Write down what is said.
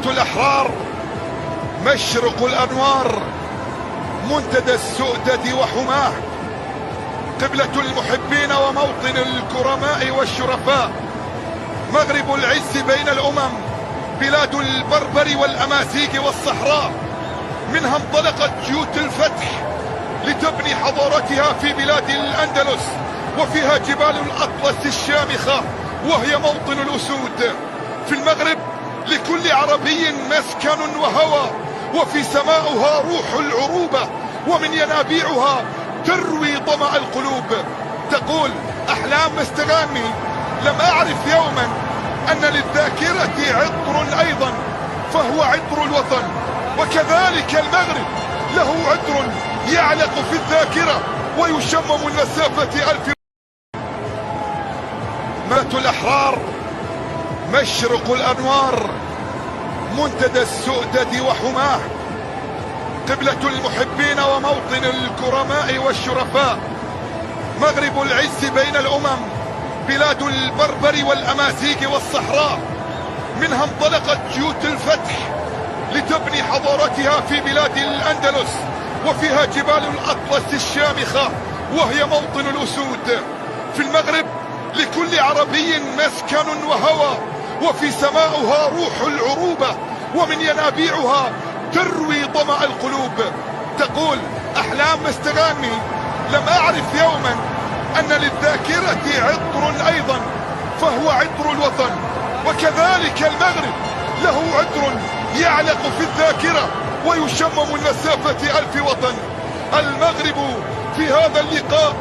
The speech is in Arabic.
الأحرار، مشرق الأنوار، منتدى السؤدد وحماه، قبلة المحبين وموطن الكرماء والشرفاء، مغرب العز بين الأمم، بلاد البربر والأمازيغ والصحراء، منها انطلقت جيوت الفتح لتبني حضارتها في بلاد الأندلس، وفيها جبال الأطلس الشامخة وهي موطن الأسود. في المغرب لكل عربي مسكن وهوى، وفي سماؤها روح العروبة، ومن ينابيعها تروي ظمأ القلوب. تقول أحلام مستغاني: لم أعرف يوما أن للذاكرة عطر أيضا فهو عطر الوطن، وكذلك المغرب له عطر يعلق في الذاكرة ويشمم من مسافة 1000. مات الأحرار، مشرق الأنوار، منتدى السؤدد وحماه، قبلة المحبين وموطن الكرماء والشرفاء، مغرب العز بين الأمم، بلاد البربر والأمازيغ والصحراء، منها انطلقت جيوت الفتح لتبني حضارتها في بلاد الأندلس، وفيها جبال الأطلس الشامخة وهي موطن الأسود. في المغرب لكل عربي مسكن وهوى، وفي سماؤها روح العروبة، ومن ينابيعها تروي ظمأ القلوب. تقول أحلام مستغاني: لم أعرف يوما أن للذاكرة عطر أيضا فهو عطر الوطن، وكذلك المغرب له عطر يعلق في الذاكرة ويشمم من مسافة 1000 وطن. المغرب في هذا اللقاء